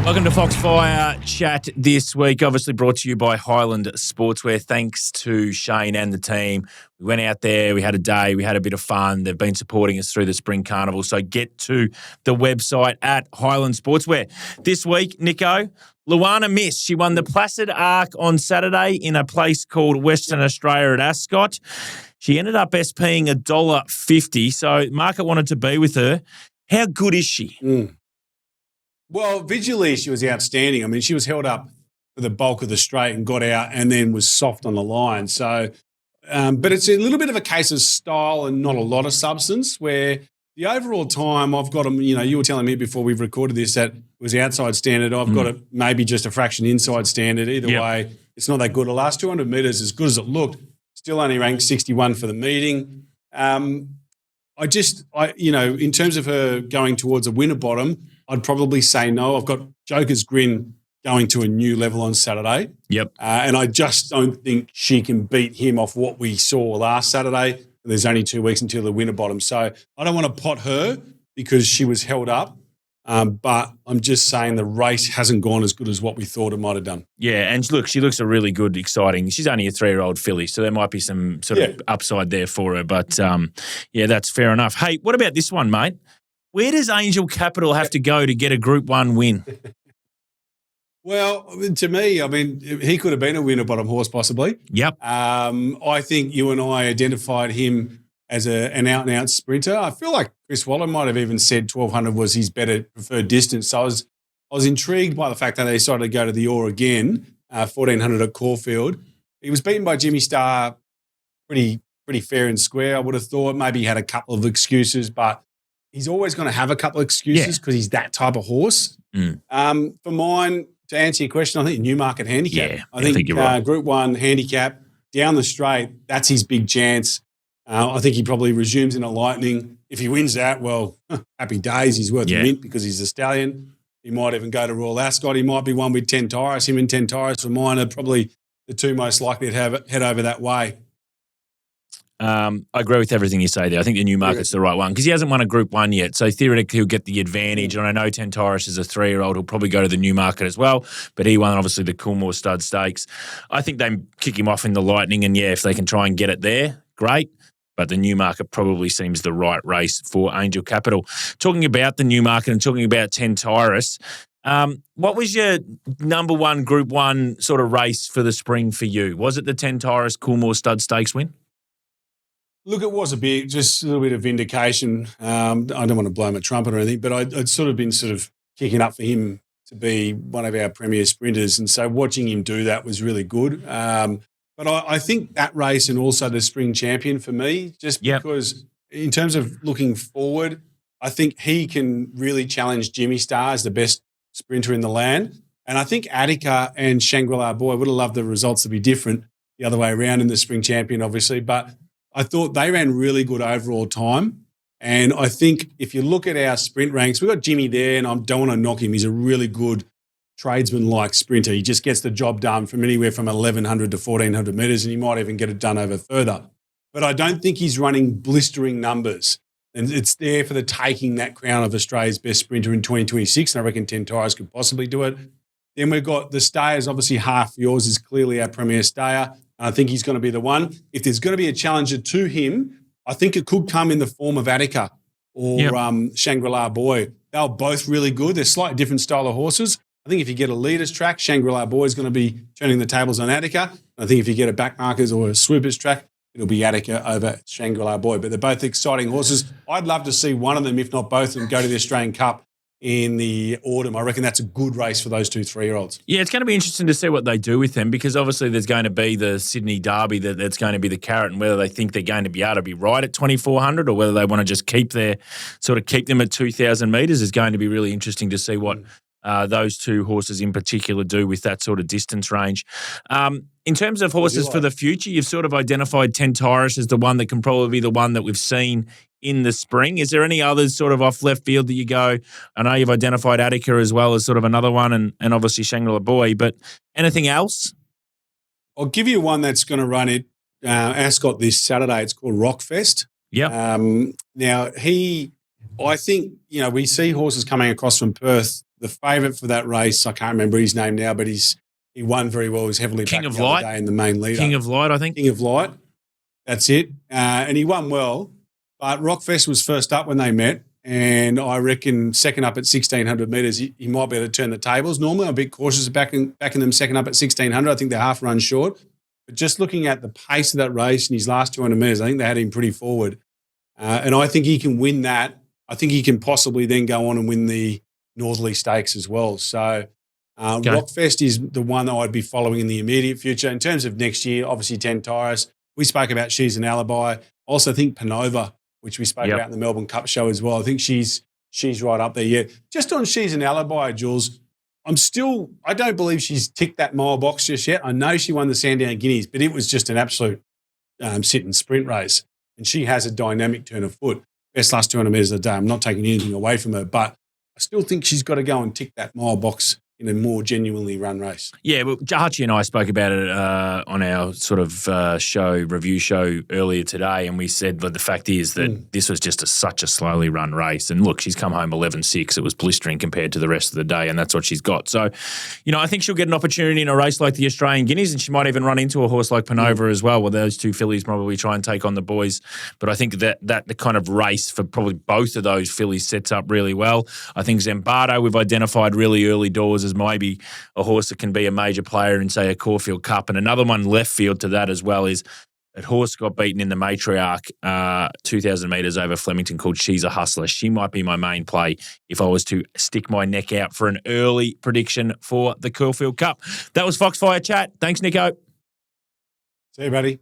Welcome to Foxfire Chat this week, obviously brought to you by Highland Sportswear. Thanks to Shane and the team. We went out there, we had a day, we had a bit of fun. They've been supporting us through the Spring Carnival, so get to the website at Highland Sportswear. This week, Nico, Luana missed. She won the Placid Arc on Saturday in a place called Western Australia at Ascot. She ended up SPing $1.50, so market wanted to be with her. How good is she? Well, visually, she was outstanding. I mean, she was held up for the bulk of the straight and got out and then was soft on the line. So, but it's a little bit of a case of style and not a lot of substance, where the overall time I've got them, you were telling me before we've recorded this that it was outside standard. I've got it maybe just a fraction inside standard. Either way, it's not that good. The last 200 metres, as good as it looked, still only ranked 61 for the meeting. In terms of her going towards a winner bottom, I'd probably say no. I've got Joker's Grin going to a new level on Saturday. Yep. And I just don't think she can beat him off what we saw last Saturday. There's only 2 weeks until the winner bottom. So I don't want to pot her because she was held up. But I'm just saying the race hasn't gone as good as what we thought it might have done. Yeah, and look, she looks a really good, exciting. She's only a 3-year-old filly, so there might be some sort of upside there for her. But, that's fair enough. Hey, what about this one, mate? Where does Angel Capital have to go to get a Group 1 win? Well, to me, I mean, he could have been a winner bottom horse possibly. Yep. I think you and I identified him as an out-and-out sprinter. I feel like Chris Waller might have even said 1,200 was his better preferred distance. So I was intrigued by the fact that they decided to go to the Ore again, 1,400 at Caulfield. He was beaten by Jimmy Starr pretty fair and square, I would have thought. Maybe he had a couple of excuses, but he's always going to have a couple of excuses because he's that type of horse. For mine, to answer your question, I think Newmarket Handicap. Yeah, I think you're right. Group 1 Handicap, down the straight, that's his big chance. I think he probably resumes in a Lightning. If he wins that, well, happy days. He's worth a mint because he's a stallion. He might even go to Royal Ascot. He might be one with 10 Tyrus. Him and 10 Tyrus for mine are probably the two most likely to head over that way. I agree with everything you say there. I think the Newmarket's the right one because he hasn't won a Group 1 yet. So theoretically, he'll get the advantage. And I know Tentaurus is a 3-year-old. He'll probably go to the Newmarket as well. But he won, obviously, the Coolmore Stud Stakes. I think they kick him off in the Lightning. And, if they can try and get it there, great. But the Newmarket probably seems the right race for Angel Capital. Talking about the Newmarket and talking about Tentaurus, what was your number one Group 1 sort of race for the spring for you? Was it the Tentaurus Coolmore Stud Stakes win? Look, it was just a little bit of vindication. I don't want to blow my trumpet or anything, but I'd sort of been kicking up for him to be one of our premier sprinters. And so watching him do that was really good. But I think that race and also the spring champion for me, just because in terms of looking forward, I think he can really challenge Jimmy Starr as the best sprinter in the land. And I think Attica and Shangri-La Boy would have loved the results to be different the other way around in the spring champion, obviously. But I thought they ran really good overall time. And I think if you look at our sprint ranks, we've got Jimmy there, and I don't want to knock him. He's a really good tradesman-like sprinter. He just gets the job done from anywhere from 1,100 to 1,400 metres, and he might even get it done over further. But I don't think he's running blistering numbers. And it's there for the taking that crown of Australia's best sprinter in 2026, and I reckon Tentaurus could possibly do it. Then we've got the stayers. Obviously, Half Yours is clearly our premier stayer. I think he's going to be the one. If there's going to be a challenger to him, I think it could come in the form of Attica or Shangri-La Boy. They're both really good. They're slightly different style of horses. I think if you get a leaders track, Shangri-La Boy is going to be turning the tables on Attica. I think if you get a backmarkers or a swoopers track, it'll be Attica over Shangri-La Boy. But they're both exciting horses. I'd love to see one of them, if not both of them, go to the Australian Cup in the autumn. I reckon that's a good race for those 2 3-year-olds. Yeah, it's going to be interesting to see what they do with them because obviously there's going to be the Sydney Derby that's going to be the carrot, and whether they think they're going to be able to be right at 2,400 or whether they want to just keep them at 2,000 metres is going to be really interesting to see what those two horses in particular do with that sort of distance range. In terms of horses for the future, you've sort of identified Tentaurus as the one that can probably be the one that we've seen in the spring. Is there any others sort of off left field that you go? I know you've identified Attica as well as sort of another one and obviously Shangri-La Boy, but anything else? I'll give you one that's going to run at Ascot this Saturday. It's called Rockfest. Yeah. Now, he I think, we see horses coming across from Perth. The favourite for that race, I can't remember his name now, but he won very well. He was heavily King backed of the other Light. day in the main leader. King of Light, I think. King of Light. That's it. And he won well. But Rockfest was first up when they met. And I reckon second up at 1,600 metres, he might be able to turn the tables. Normally, I'm a bit cautious of backing them second up at 1,600. I think they're half run short. But just looking at the pace of that race in his last 200 metres, I think they had him pretty forward. And I think he can win that. I think he can possibly then go on and win the Northerly Stakes as well. So Rockfest is the one that I'd be following in the immediate future. In terms of next year, obviously 10 Tyrus. We spoke about She's an Alibi. Also think Panova, which we spoke about in the Melbourne Cup show as well. I think she's right up there. Yeah. Just on She's an Alibi, Jules, I don't believe she's ticked that mile box just yet. I know she won the Sandown Guineas, but it was just an absolute sit and sprint race. And she has a dynamic turn of foot. Best last 200 metres of the day. I'm not taking anything away from her, but I still think she's got to go and tick that mile box in a more genuinely run race. Yeah, well, Hutchie and I spoke about it on our sort of review show earlier today, and we said that the fact is that this was just such a slowly run race. And look, she's come home 11.6. It was blistering compared to the rest of the day, and that's what she's got. So, I think she'll get an opportunity in a race like the Australian Guineas, and she might even run into a horse like Panova as well, where those two fillies probably try and take on the boys. But I think that the kind of race for probably both of those fillies sets up really well. I think Zimbardo we've identified really early doors as maybe a horse that can be a major player in, say, a Caulfield Cup. And another one left field to that as well is a horse got beaten in the Matriarch 2,000 metres over Flemington called She's a Hustler. She might be my main play if I was to stick my neck out for an early prediction for the Caulfield Cup. That was Foxfire Chat. Thanks, Nico. See you, buddy.